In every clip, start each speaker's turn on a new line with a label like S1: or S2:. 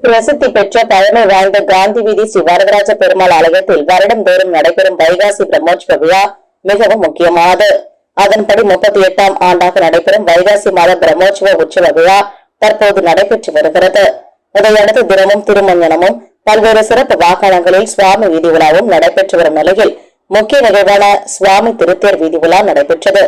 S1: பிரசித்தி பெற்ற பழமை வாய்ந்த காந்தி வீதி ஸ்ரீ வரதராஜ பெருமாள் ஆலயத்தில் வருடந்தோறும் நடைபெறும் வைகாசி பிரம்மோற்சவ விழா மிகவும் முக்கியமானது. அதன்படி 38ஆம் ஆண்டாக நடைபெறும் வைகாசி மாத பிரம்மோற்சவ உற்சவ விழா தற்போது நடைபெற்று வருகிறது. இதையடுத்து தினமும் திருமஞ்சனமும் பல்வேறு சிறப்பு வாகனங்களில் சுவாமி வீதி விழாவும் நடைபெற்று வரும் நிலையில் முக்கிய நிகழ்வான சுவாமி திருத்தேர் வீதி விழா நடைபெற்றது.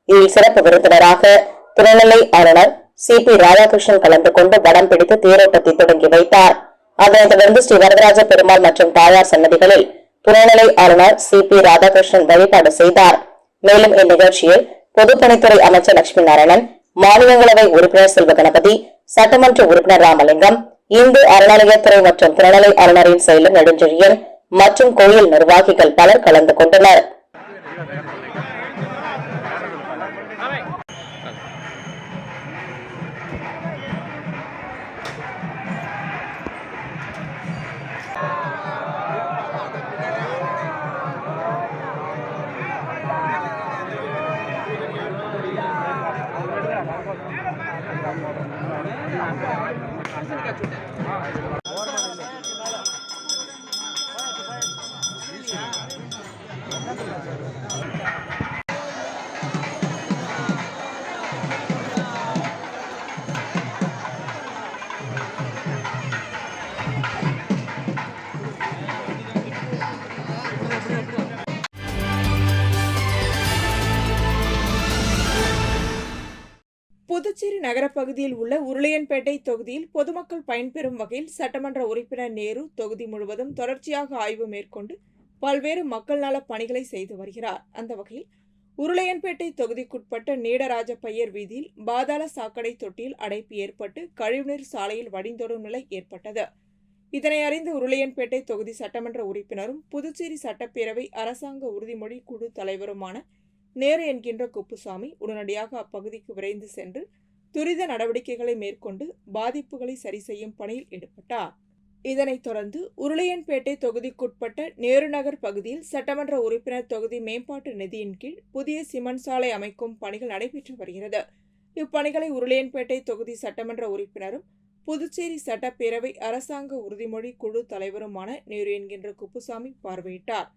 S1: இதில் சிறப்பு விருந்தினராக துணைநிலை ஆளுநர் சி.பி. ராதாகிருஷ்ணன் கலந்து கொண்டு வடம் பிடித்து தேரோட்டத்தை தொடங்கி வைத்தார். அதனைத் தொடர்ந்து ஸ்ரீ வரதராஜ பெருமாள் மற்றும் தாயார் சன்னதிகளில் துணைநிலை ஆளுநர் சி.பி. ராதாகிருஷ்ணன் வழிபாடு செய்தார். மேலும் இந்நிகழ்ச்சியில் பொதுப்பணித்துறை அமைச்சர் லட்சுமி நாராயணன், மாநிலங்களவை உறுப்பினர் செல்வ கணபதி, சட்டமன்ற உறுப்பினர் ராமலிங்கம், இந்து அறநிலையத்துறை மற்றும் துணைநிலை ஆளுநரின் செயலர் நெடுஞ்செழியன் மற்றும் கோயில் நிர்வாகிகள் பலர் கலந்து கொண்டனர்.
S2: புதுச்சேரி நகரப்பகுதியில் உள்ள உருளையன்பேட்டை தொகுதியில் பொதுமக்கள் பயன்பெறும் வகையில் சட்டமன்ற உறுப்பினர் நேரு தொகுதி முழுவதும் தொடர்ச்சியாக ஆய்வு மேற்கொண்டு பல்வேறு மக்கள் நல பணிகளை செய்து வருகிறார். அந்த வகையில் உருளையன்பேட்டை தொகுதிக்குட்பட்ட நீடராஜப்பையர் வீதியில் பாதாள சாக்கடை தொட்டியில் அடைப்பு ஏற்பட்டு கழிவுநீர் சாலையில் வடிந்தோடும் நிலை ஏற்பட்டது. இதனை அறிந்த உருளையன்பேட்டை தொகுதி சட்டமன்ற உறுப்பினரும் புதுச்சேரி சட்டப்பேரவை அரசாங்க உறுதிமொழி குழு தலைவருமான நேரு என்கின்ற குப்புசாமி உடனடியாக அப்பகுதிக்கு விரைந்து சென்று துரித நடவடிக்கைகளை மேற்கொண்டு பாதிப்புகளை சரி செய்யும் பணியில் ஈடுபட்டார். இதனைத் தொடர்ந்து உருளையன்பேட்டை தொகுதிக்குட்பட்ட நேரு நகர் பகுதியில் சட்டமன்ற உறுப்பினர் தொகுதி மேம்பாட்டு நிதியின் கீழ் புதிய சிமெண்ட் சாலை அமைக்கும் பணிகள் நடைபெற்று வருகிறது. இப்பணிகளை உருளையன்பேட்டை தொகுதி சட்டமன்ற உறுப்பினரும் புதுச்சேரி சட்டப்பேரவை அரசாங்க உறுதிமொழி குழு தலைவருமான நேரு என்கின்ற குப்புசாமி பார்வையிட்டார்.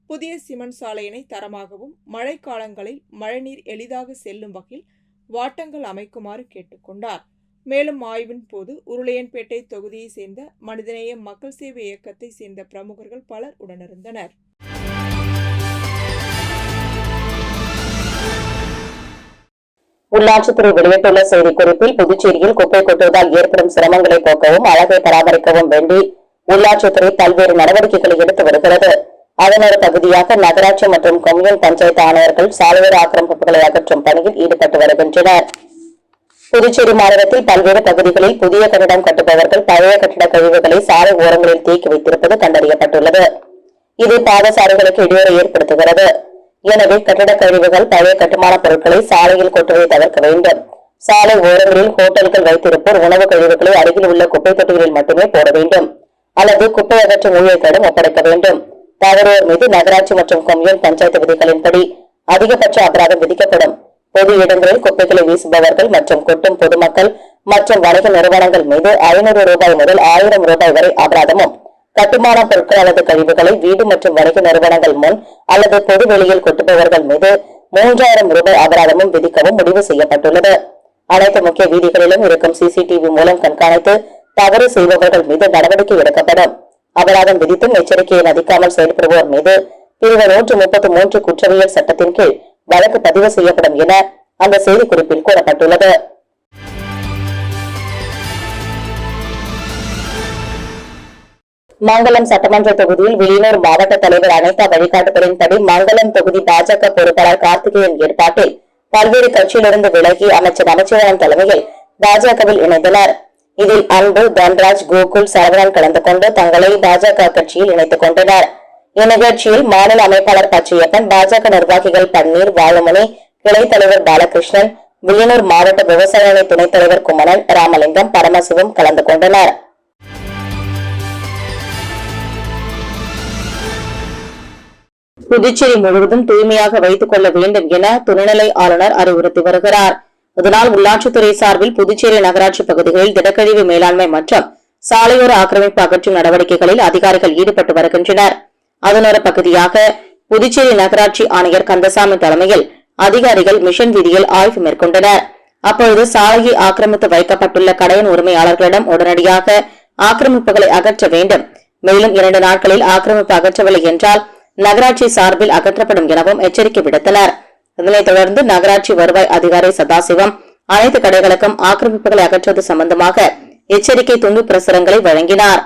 S2: புதிய சிமெண்ட் சாலையினை தரமாகவும் மழைக்காலங்களில் மழைநீர் எளிதாக செல்லும் வகையில் வாட்டங்கள் அமைக்குமாறு கேட்டுக்கொண்டார். மேலும் ஆய்வின் போது உருளையன்பேட்டை தொகுதியை சேர்ந்த மனிதநேய மக்கள் சேவை இயக்கத்தை சேர்ந்த பிரமுகர்கள் பலர் உடனிருந்தனர்.
S1: உள்ளாட்சித்துறை வெளியிட்டுள்ள செய்திக்குறிப்பில் புதுச்சேரியில் குப்பை கொட்டுவதால் ஏற்படும் சிரமங்களை போக்கவும் அழகை பராமரிக்கவும் வேண்டி உள்ளாட்சித்துறை பல்வேறு நடவடிக்கைகளை எடுத்து வருகிறது. அதன் ஒரு பகுதியாக நகராட்சி மற்றும் கொம்யூன் பஞ்சாயத்து ஆணையர்கள் சாலையோர ஆக்கிரமிப்புகளை அகற்றும் பணியில் ஈடுபட்டு வருகின்றனர். புதுச்சேரி மாநிலத்தில் பல்வேறு பகுதிகளில் புதிய கட்டிடம் கட்டுபவர்கள் பழைய கட்டிட கழிவுகளை சாலை ஓரங்களில் தேக்கி வைத்திருப்பது கண்டறியப்பட்டுள்ளது. இது பாதசாரிகளுக்கு இடையூறு ஏற்படுத்துகிறது. எனவே கட்டிட கழிவுகள் பழைய கட்டுமான பொருட்களை சாலையில் கொட்டுவதை தவிர்க்க வேண்டும். சாலை ஓரங்களில் ஹோட்டல்கள் வைத்திருப்போர் உணவு கழிவுகளை அருகில் உள்ள குப்பை தொட்டிகளில் மட்டுமே போட வேண்டும் அல்லது குப்பை அகற்றும் ஊழியர்களிடம் ஒப்படைக்க வேண்டும். தவறுவோர் மீது நகராட்சி மற்றும் கொம்யூன் பஞ்சாயத்து விதிகளின்படி அதிகபட்ச அபராதம் விதிக்கப்படும். பொது இடங்களில் குப்பைகளை வீசுபவர்கள் மற்றும் கொட்டும் பொதுமக்கள் மற்றும் வணிக நிறுவனங்கள் மீது 500 ரூபாய் முதல் 1000 ரூபாய் வரை அபராதமும், கட்டுமான பொருட்கள் அல்லது கழிவுகளை வீடு மற்றும் வணிக நிறுவனங்கள் முன் அல்லது பொது வெளியில் கொட்டுபவர்கள் மீது 3000 ரூபாய் அபராதமும் விதிக்கவும் முடிவு செய்யப்பட்டுள்ளது. அனைத்து முக்கிய வீதிகளிலும் இருக்கும் சிசிடிவி மூலம் கண்காணித்து தவறு செய்பவர்கள் மீது நடவடிக்கை எடுக்கப்படும். அபராதம் விதித்தும் எச்சரிக்கையை மதிக்காமல் செயல்படுவோர் மீது பிரிவு 133 குற்றவியல் சட்டத்தின் கீழ் வழக்கு பதிவு செய்யப்படும் என அந்த செய்திக்குறிப்பில் கூறப்பட்டுள்ளது. மங்கலம் சட்டமன்ற தொகுதியில் வில்லியனூர் மாவட்ட தலைவர் அனிதா வழிகாட்டுதலின்படி மங்கலம் தொகுதி பாஜக பொறுப்பாளர் கார்த்திகேயன் ஏற்பாட்டில் பல்வேறு கட்சியிலிருந்து விலகி அமைச்சர் நமச்சிவாயம் தலைமையில் பாஜகவில் இணைந்தனர். இதில் அன்பு, தன்ராஜ், கோகுல், சரவணன் கலந்து கொண்டு தங்களை பாஜக கட்சியில் இணைத்துக் கொண்டனர். இந்நிகழ்ச்சியில் மாநில அமைப்பாளர் பச்சையப்பன், பாஜக நிர்வாகிகள் பன்னீர், வாழுமணி, கிளை தலைவர் பாலகிருஷ்ணன், வில்லியனூர் மாவட்ட விவசாய அணி துணைத் தலைவர் குமணன், ராமலிங்கம், பரமசிவம் கலந்து கொண்டனர். புதுச்சேரி முழுவதும் தூய்மையாக வைத்துக் கொள்ள வேண்டும் என துணைநிலை ஆளுநர் அறிவுறுத்தி வருகிறார். இதனால் உள்ளாட்சித்துறை சார்பில் புதுச்சேரி நகராட்சி பகுதிகளில் திடக்கழிவு மேலாண்மை மற்றும் சாலையோர ஆக்கிரமிப்பு அகற்றும் நடவடிக்கைகளில் அதிகாரிகள் ஈடுபட்டு வருகின்றனர். அதனொரு பகுதியாக புதுச்சேரி நகராட்சி ஆணையர் கந்தசாமி தலைமையில் அதிகாரிகள் மிஷன் வீதியில் ஆய்வு மேற்கொண்டனர். அப்பொழுது சாலையை ஆக்கிரமித்து வைக்கப்பட்டுள்ள கடையின் உரிமையாளர்களிடம் உடனடியாக ஆக்கிரமிப்புகளை அகற்ற வேண்டும், மேலும் 2 நாட்களில் ஆக்கிரமிப்பு அகற்றவில்லை என்றால் நகராட்சி சார்பில் அகற்றப்படும் எனவும் எச்சரிக்கை விடுத்தனர். இதனைத் தொடர்ந்து நகராட்சி வருவாய் அதிகாரி சதாசிவம் அனைத்து கடைகளுக்கும் ஆக்கிரமிப்புகளை அகற்றுவது சம்பந்தமாக எச்சரிக்கை துண்டு பிரசுரங்களை வழங்கினார்.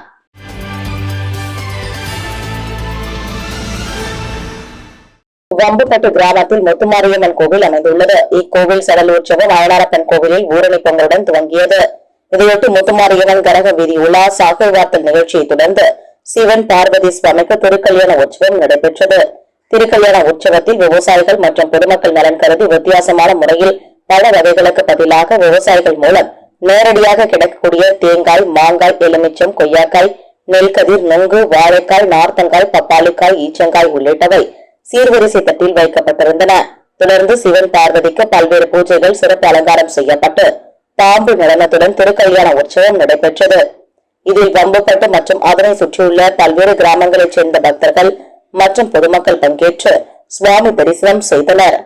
S1: வம்புப்பட்டு கிராமத்தில் முத்துமாரியம்மன் கோவில் அமைந்துள்ளது. இக்கோவில் சடலோற்சவம் அயனாரப்பன் கோவிலில் ஊரணி பொங்கலுடன் துவங்கியது. இதையொட்டி முத்துமாரியம்மன் கரக வீதி உலா சாகை வார்த்தல் நிகழ்ச்சியை தொடர்ந்து சிவன் பார்வதி சுவாமிக்கு திருக்கல்யாண உற்சவம் நடைபெற்றது. திருக்கல்யாண உற்சவத்தில் விவசாயிகள் மற்றும் பொதுமக்கள் நலன் கருதி வித்தியாசமான முறையில் பல வகைகளுக்கு பதிலாக விவசாயிகள் மூலம் நேரடியாக கிடைக்கக்கூடிய தேங்காய், மாங்காய், எலுமிச்சம், கொய்யாக்காய், நெல்கதிர், நுங்கு, வாழைக்காய், நார்த்தங்காய், பப்பாளிக்காய், ஈச்சங்காய் உள்ளிட்டவை சீர்வரிசை தட்டில் வைக்கப்பட்டிருந்தன. தொடர்ந்து சிவன் பார்வதிக்கு பல்வேறு பூஜைகள் சிறப்பு அலங்காரம் செய்யப்பட்டு பாம்பு நடனத்துடன் திருக்கல்யாண உற்சவம் நடைபெற்றது. இதில் வம்புப்பட்டு மற்றும் அதனை சுற்றியுள்ள பல்வேறு கிராமங்களைச் சேர்ந்த பக்தர்கள் மற்றும் பொதுமக்கள் பங்கேற்று சுவாமி தரிசனம் செய்தனர்.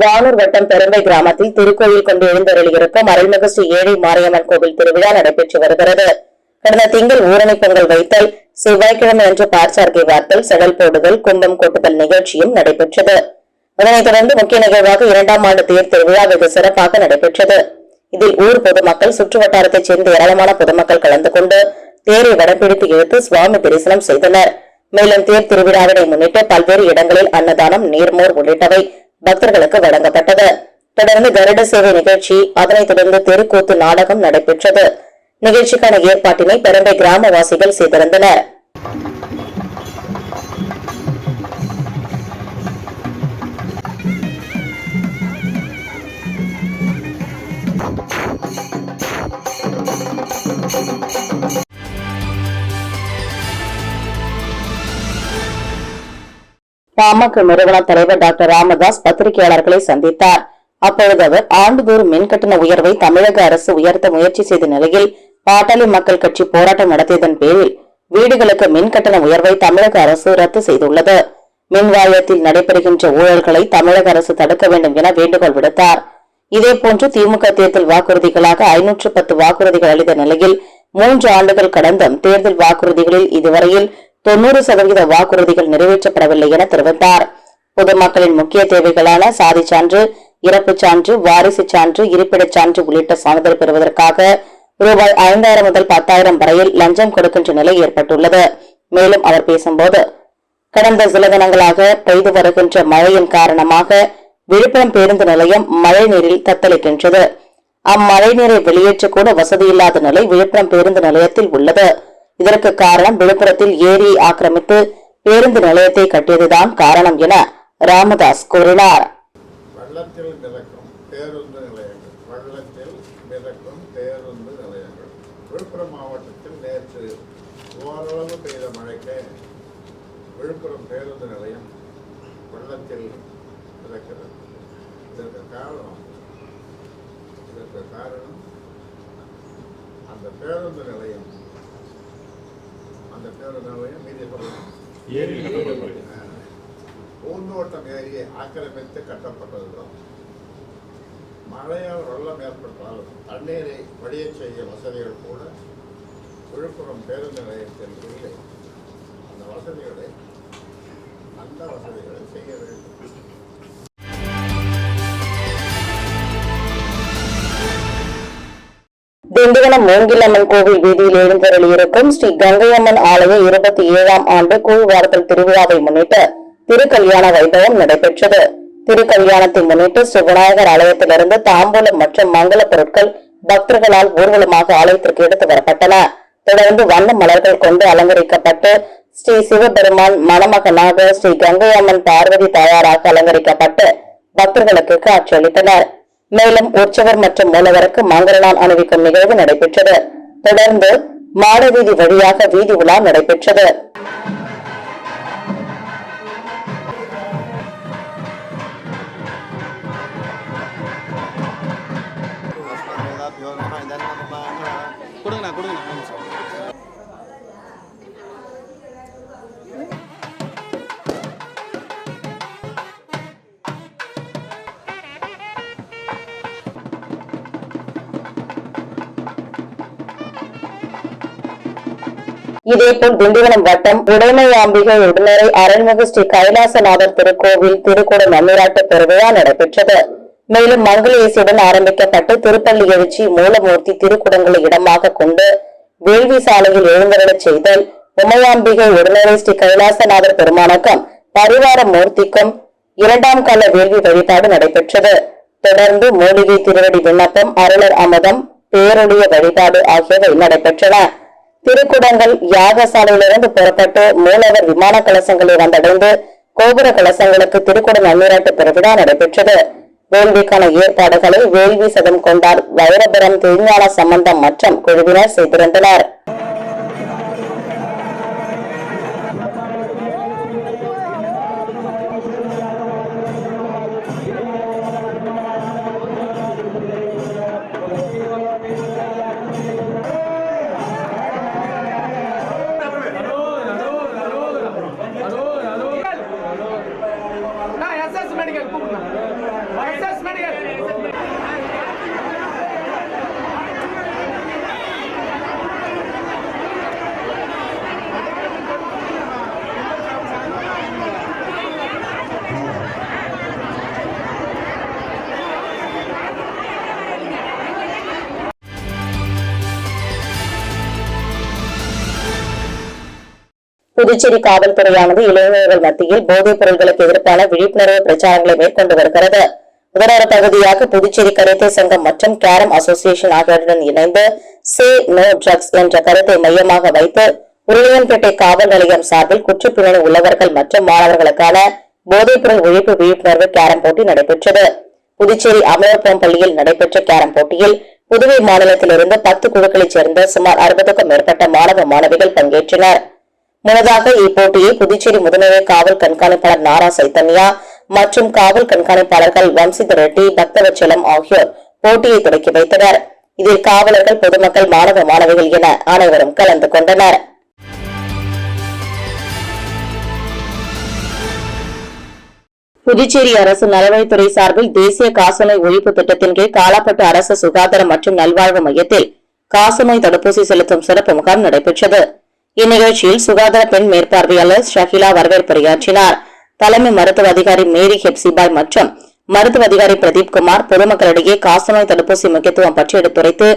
S1: வானூர் வட்டம் பெரும்பை கிராமத்தில் திருக்கோயில் கொண்டு எழுந்தருளியிருக்கும் அருள்மிகு ஸ்ரீ ஏழை மாரியம்மன் கோவில் திருவிழா நடைபெற்று வருகிறது. கடந்த திங்கள் ஊரணி பொங்கல் வைத்தல், செவ்வாய்க்கிழமை அன்று பாற்சார்கை வார்த்தல், செடல் போடுதல், கும்பம் கொட்டுதல் நிகழ்ச்சியும் நடைபெற்றது. அதனைத் தொடர்ந்து முக்கிய நிகழ்வாக 2ஆம் ஆண்டு தேர் திருவிழா வெகு சிறப்பாக நடைபெற்றது. இதில் ஊர் பொதுமக்கள், சுற்று வட்டாரத்தைச் சேர்ந்த ஏராளமான பொதுமக்கள் கலந்து கொண்டு தேரை வடம்பிடித்து இழுத்து சுவாமி தரிசனம் செய்தனர். மேலும் தேர் திருவிழாவினை முன்னிட்டு பல்வேறு இடங்களில் அன்னதானம், நீர்மோர் உள்ளிட்டவை பக்தர்களுக்கு வழங்கப்பட்டது. தொடர்ந்து கருட சேவை நிகழ்ச்சி, அதனைத் தொடர்ந்து தெருக்கூத்து நாடகம் நடைபெற்றது. நிகழ்ச்சிக்கான ஏற்பாட்டினை பெரும்பை கிராமவாசிகள் செய்திருந்தனர். பாமக நிறுவன தலைவர் டாக்டர் ராமதாஸ் பத்திரிகையாளர்களை சந்தித்தார். அப்பொழுது அவர் ஆண்டுதோறும் மின்கட்டண உயர்வை தமிழக அரசு உயர்த்த முயற்சி செய்த நிலையில் பாட்டாளி மக்கள் கட்சி போராட்டம் நடத்தியதன் பேரில் வீடுகளுக்கு மின்கட்டண உயர்வை தமிழக அரசு ரத்து செய்துள்ளது. மின் வாரியத்தில் நடைபெறுகின்ற ஊழல்களை தமிழக அரசு தடுக்க வேண்டும் என வேண்டுகோள் விடுத்தார். இதேபோன்று திமுக தேர்தல் வாக்குறுதிகளாக 510 வாக்குறுதிகள் அளித்த நிலையில் 3 ஆண்டுகள் கடந்தும் தேர்தல் வாக்குறுதிகளில் இதுவரையில் 90% வாக்குறுதிகள் நிறைவேற்றப்படவில்லை என தெரிவித்தார். பொதுமக்களின் முக்கிய தேவைகளான சாதி சான்று, இறப்புச் சான்று, வாரிசு சான்று, இருப்பிடச் சான்று உள்ளிட்ட சான்றிதழ் பெறுவதற்காக ரூபாய் 5000 முதல் 10,000 வரையில் லஞ்சம் கொடுக்கின்ற நிலை ஏற்பட்டுள்ளது. மேலும் அவர் பேசும்போது, கடந்த சில தினங்களாக பெய்து வருகின்ற மழையின் காரணமாக விழுப்புரம் பேருந்து நிலையம் மழை நீரில் தத்தளிக்கின்றது. அம்மழை நீரை வெளியேற்றக்கூட வசதியில்லாத நிலை விழுப்புரம் பேருந்து நிலையத்தில் உள்ளது. இதற்கு காரணம் விழுப்புரத்தில் ஏரியை ஆக்கிரமித்து பேருந்து நிலையத்தை கட்டியதுதான் காரணம் என ராமதாஸ் கூறினார்.
S3: வெள்ளத்தில் மிதக்கும் பேருந்து நிலையங்கள் விழுப்புரம் மாவட்டத்தில் நேற்று ஓரளவு பெய்த மழைக்கு விழுப்புரம் பேருந்து நிலையம் வெள்ளத்தில் மிதக்கிறது. இதற்கு காரணம் அந்த பேருந்து நிலையம் மீதி பூந்தோட்டம் ஏரியை ஆக்கிரமித்து கட்டப்பட்டதுதான். மழையால் வெள்ளம் ஏற்பட்டால் தண்ணீரை வடிய செய்ய வசதிகள் கூட விழுப்புரம் பேருந்து நிலையத்தில் இல்லை. அந்த வசதிகளை நல்ல வசதிகளை செய்ய வேண்டும்.
S1: திண்டிவனம் மூங்கிலம்மன் கோவில் வீதியில் எழுந்தருளியிருக்கும் ஸ்ரீ கங்கையம்மன் ஆலய 27ஆம் ஆண்டு கூழ்வார்த்தல் திருவிழாவை முன்னிட்டு திருக்கல்யாண வைபவம் நடைபெற்றது. திருக்கல்யாணத்தை முன்னிட்டு ஸ்ரீ விநாயகர் ஆலயத்திலிருந்து தாம்பூலம் மற்றும் மங்கள பொருட்கள் பக்தர்களால் ஊர்வலமாக ஆலயத்திற்கு எடுத்து வரப்பட்டன. தொடர்ந்து வண்ண மலர்கள் கொண்டு அலங்கரிக்கப்பட்டு ஸ்ரீ சிவபெருமான் மணமகனாக ஸ்ரீ கங்கையம்மன் பார்வதி தாயாராக அலங்கரிக்கப்பட்டு பக்தர்களுக்கு காட்சியளித்தனர். மேலும் உற்சவர் மற்றும் மூலவருக்கு மங்களநாள் அணிவிக்கும் நிகழ்வு நடைபெற்றது. தொடர்ந்து மாடவீதி வழியாக வீதி உலா நடைபெற்றது. இதேபோல் திண்டிவனம் வட்டம் உடைமையாம்பிகை உடனரை அருள்மிகு ஸ்ரீ கைலாசநாதர் திருக்கோவில் திருக்குட நன்னீராட்டு பெருவிழா நடைபெற்றது. மேலும் மங்கள இசையுடன் ஆரம்பிக்கப்பட்டு திருப்பள்ளி எழுச்சி மூலமூர்த்தி திருக்குடங்களை இடமாக கொண்டு வேள்வி சாலையில் எழுந்தருளச் செய்தல், உமையாம்பிகை உடனரை ஸ்ரீ கைலாசநாதர் பெருமானுக்கும் பரிவார மூர்த்திக்கும் 2ஆம் கால வேள்வி வழிபாடு நடைபெற்றது. தொடர்ந்து மூலிகை திருவடி விண்ணப்பம், அருளர் அமுதம், பேரொழிய வழிபாடு ஆகியவை நடைபெற்றன. திருக்குடங்கள் யாகசாலையிலிருந்து புறப்பட்டு மூலவர் விமான கலசங்களை வந்தடைந்து கோபுர கலசங்களுக்கு திருக்குட நன்னீராட்டு பெருவிழா நடைபெற்றது. வேள்விக்கான ஏற்பாடுகளை வேள்வி சதம் கொண்டார் வைரபுரம் திருஞான சம்பந்தம் மற்றும் குழுவினர் செய்திருந்தனர். புதுச்சேரி காவல்துறையானது இளைஞர்கள் மத்தியில் போதைப் பொருட்களுக்கு எதிர்ப்பான விழிப்புணர்வு பிரச்சாரங்களை மேற்கொண்டு வருகிறது. இதனொரு பகுதியாக புதுச்சேரி கராத்தே சங்கம் மற்றும் கேரம் அசோசியேஷன் ஆகியோருடன் இணைந்து சே நோ ட்ரக்ஸ் என்ற கருத்தை மையமாக வைத்து உருளையன்பேட்டை காவல் நிலையம் சார்பில் குற்றப்பின்னணி உள்ளவர்கள் மற்றும் மாணவர்களுக்கான போதைப் பொருள் ஒழிப்பு விழிப்புணர்வு கேரம் போட்டி நடைபெற்றது. புதுச்சேரி அமலோற்பம் பள்ளியில் நடைபெற்ற கேரம் போட்டியில் புதுவை மாநிலத்திலிருந்து 10 குழுக்களைச் சேர்ந்த சுமார் 60க்கும் மேற்பட்ட மாணவ மாணவிகள் பங்கேற்றனர். முன்னதாக இப்போட்டியை புதுச்சேரி முதுநிலை காவல் கண்காணிப்பாளர் நாரா சைத்தன்யா மற்றும் காவல் கண்காணிப்பாளர்கள் வம்சித் ரெட்டி, பக்தவச்சலம் ஆகியோர் போட்டியை தொடக்கி வைத்தனர். இதில் காவலர்கள், பொதுமக்கள், மாணவ மாணவிகள் என அனைவரும் கலந்து கொண்டனர். புதுச்சேரி அரசு நலவழித்துறை சார்பில் தேசிய காசநோய் ஒழிப்பு திட்டத்தின் கீழ் காலாப்பட்டு அரசு சுகாதார மற்றும் நல்வாழ்வு மையத்தில் காசநோய் தடுப்பூசி செலுத்தும் சிறப்பு முகாம் நடைபெற்றது. இந்நிகழ்ச்சியில் சுகாதார பெண் மேற்பார்வையாளர் ஷகிலா வரவேற்புரையாற்றினார். தலைமை மருத்துவ அதிகாரி மேரி ஹெப்சிபாய் மற்றும் மருத்துவ அதிகாரி பிரதீப் குமார் பொதுமக்களிடையே காசநோய் தடுப்பூசி முக்கியத்துவம் பற்றி எடுத்துரைத்து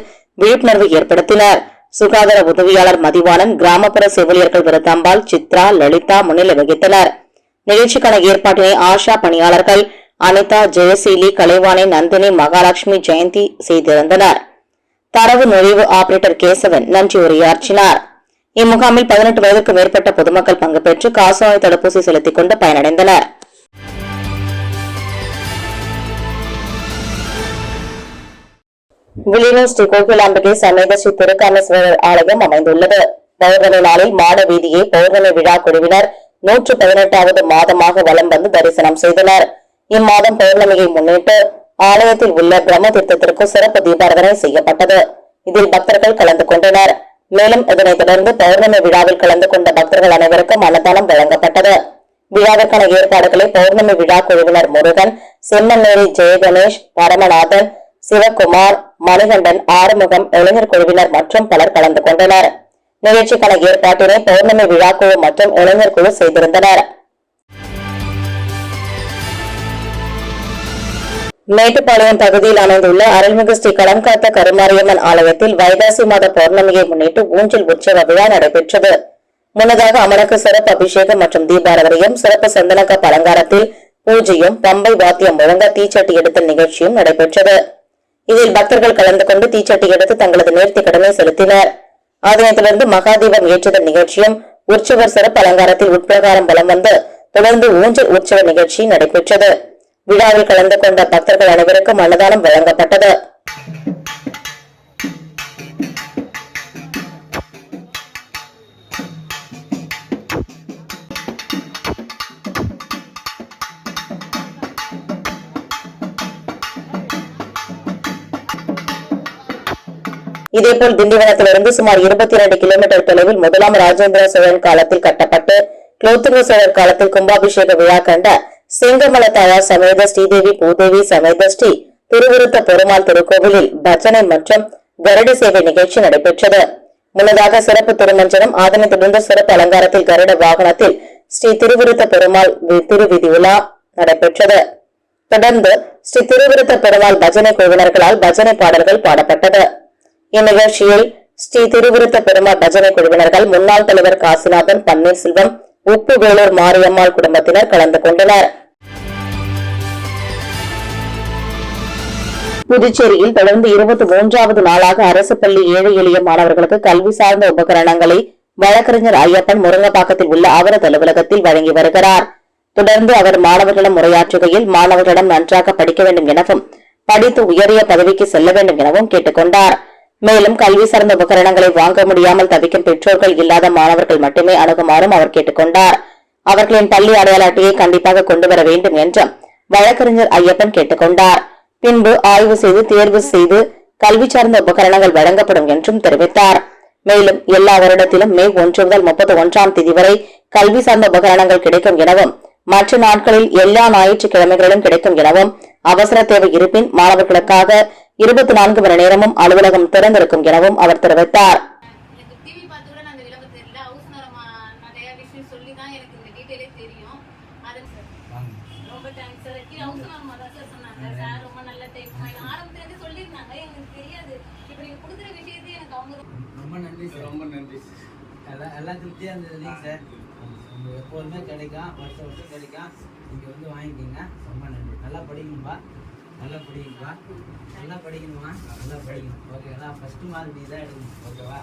S1: விழிப்புணர்வு ஏற்படுத்தினர். சுகாதார உதவியாளர் மதிவாணன், கிராமப்புற செவிலியர்கள் விருத்தாம்பாள், சித்ரா, லலிதா முன்னிலை வகித்தனர். நிகழ்ச்சிக்கான ஏற்பாட்டினை ஆஷா பணியாளர்கள் அனிதா, ஜெயசீலி, கலைவாணி, நந்தினி, மகாலட்சுமி, ஜெயந்தி செய்திருந்தனர். தரவு நுழைவு ஆபரேட்டர் கேசவன் நன்றி உரையாற்றினார். இம்முகாமில் 18 வயதுக்கு மேற்பட்ட பொதுமக்கள் பங்கு பெற்று காசநோய் தடுப்பூசி செலுத்திக் கொண்டு பயனடைந்தனர். வில்லியனூர் ஸ்ரீ கோகிலாம்பிகை சமேத ஸ்ரீ திருக்காமேஸ்வரர் ஆலயம் அமைந்துள்ளது. பௌர்ணமி நாளில் மாட வீதியை பௌர்ணமி விழா குழுவினர் 118வது மாதமாக வலம் வந்து தரிசனம் செய்தனர். இம்மாதம் பௌர்ணமியை முன்னிட்டு ஆலயத்தில் உள்ள பிரம்ம தீர்த்தத்திற்கு சிறப்பு தீபாராதனை செய்யப்பட்டது. இதில் பக்தர்கள் கலந்து கொண்டனர். மேலும் இதனைத் தொடர்ந்து பௌர்ணமி விழாவில் கலந்து கொண்ட பக்தர்கள் அனைவருக்கும் அன்னதானம் வழங்கப்பட்டது. விழாவிற்கான ஏற்பாடுகளை பௌர்ணமி விழா குழுவினர் முருகன், செம்மன்னேரி ஜெயகணேஷ், பரமநாதன், சிவகுமார், மணிகண்டன், ஆறுமுகம், இளைஞர் குழுவினர் மற்றும் பலர் கலந்து கொண்டனர். நிகழ்ச்சிக்கான ஏற்பாட்டினை பௌர்ணமி விழாக்குழு மற்றும் இளைஞர் குழு செய்திருந்தனர். மேட்டுப்பாளையம் பகுதியில் அமைந்துள்ள அருள்மிகு ஸ்ரீ களம்காத்த கருமாரியம்மன் ஆலயத்தில் வைகாசி மாத பௌர்ணமியை முன்னிட்டு ஊஞ்சல் உற்சவ விழா நடைபெற்றது. முன்னதாக அம்மனுக்கு சிறப்பு அபிஷேகம் மற்றும் தீபாரதனையும் சிறப்பு சந்தனக்க அலங்காரத்தில் பூஜையும் பம்பை வாத்தியம் முழங்க தீச்சட்டி எடுத்தல் நிகழ்ச்சியும் நடைபெற்றது. இதில் பக்தர்கள் கலந்து கொண்டு தீச்சட்டி எடுத்து தங்களது நேர்த்தி கடனை செலுத்தினர். அதனைத் தொடர்ந்து மகாதீபம் ஏற்றுதல் நிகழ்ச்சியும் உற்சவர் சிறப்பு அலங்காரத்தில் உட்பிரகாரம் வலம் வந்து தொடர்ந்து ஊஞ்சல் உற்சவ நிகழ்ச்சி நடைபெற்றது. விழாவில் கலந்து கொண்ட பக்தர்கள் அனைவருக்கும் அன்னதானம் வழங்கப்பட்டது. இதேபோல் திண்டிவனத்திலிருந்து சுமார் 22 கிலோமீட்டர் தொலைவில் முதலாம் ராஜேந்திர சோழன் காலத்தில் கட்டப்பட்டு குலோத்துங்க சோழர் காலத்தில் கும்பாபிஷேக விழா கண்ட செங்கமல தாயார் சமேத ஸ்ரீதேவி பூதேவி சமேத ஸ்ரீ திருவிருத்த பெருமாள் திருக்கோவிலில் பஜனை மற்றும் கருட சேவை நிகழ்ச்சி நடைபெற்றது. முன்னதாக சிறப்பு திருமஞ்சனம், அதனைத் தொடர்ந்து சிறப்பு அலங்காரத்தில் கருட வாகனத்தில் ஸ்ரீ திருவிருத்த பெருமாள் திருவிதி உலா நடைபெற்றது. தொடர்ந்து ஸ்ரீ திருவிருத்த பெருமாள் பஜனை குழுவினர்களால் பஜனை பாடல்கள் பாடப்பட்டது. இந்நிகழ்ச்சியில் ஸ்ரீ திருவிருத்த பெருமாள் பஜனை குழுவினர்கள் முன்னாள் தலைவர் காசிநாதன், பன்னீர்செல்வம், உப்பு வேலூர் மாரியம்மாள் குடும்பத்தினர் கலந்து கொண்டனர். புதுச்சேரியில் தொடர்ந்து 23வது நாளாக அரசு பள்ளி ஏழை எளிய மாணவர்களுக்கு கல்வி சார்ந்த உபகரணங்களை வழக்கறிஞர் ஐயப்பன் முருங்கப்பாக்கத்தில் உள்ள அவரது அலுவலகத்தில் வழங்கி வருகிறார். தொடர்ந்து அவர் மாணவர்களிடம் உரையாற்றுகையில் மாணவர்களிடம் நன்றாக படிக்க வேண்டும் எனவும் படித்து உயரிய பதவிக்கு செல்ல வேண்டும் எனவும் கேட்டுக் கொண்டார். மேலும் கல்வி சார்ந்த உபகரணங்களை வாங்க முடியாமல் தவிக்கும் பெற்றோர்கள் இல்லாத மாணவர்கள் மட்டுமே அணுகுமாறும் அவர் கேட்டுக் கொண்டார். அவர்களின் பள்ளி அடையாள அட்டையை கண்டிப்பாக கொண்டு வர வேண்டும் என்றும் வழக்கறிஞர் ஐயப்பன் கேட்டுக் கொண்டார். பின்பு ஆய்வு செய்து தேர்வு செய்து கல்வி சார்ந்த உபகரணங்கள் வழங்கப்படும் என்றும் தெரிவித்தார். மேலும் எல்லா வருடத்திலும் மே 1 முதல் 31ஆம் தேதி வரை கல்வி சார்ந்த உபகரணங்கள் கிடைக்கும் எனவும் மற்ற நாட்களில் எல்லா ஞாயிற்றுக்கிழமைகளிலும் கிடைக்கும் எனவும் அவசர தேவை இருப்பின் மாணவர்களுக்காக 24 மணி நேரமும் அலுவலகம் திறந்திருக்கும் எனவும் அவர் தெரிவித்தார்.
S4: ரொம்ப நன்றி. எல்லாம் திருப்தியாக இருந்தது சார். உங்களுக்கு எப்போதுமே கிடைக்கும், வருஷம் கிடைக்கும். நீங்கள் வந்து வாங்கிக்கிங்க. ரொம்ப நன்றி. நல்லா படிக்கணும்பா, நல்லா படிக்கணுமா, நல்லா படிக்கணும். ஓகேங்களா? ஃபஸ்ட்டு மார்க் நீ தான் எடுக்கணும். ஓகேவா?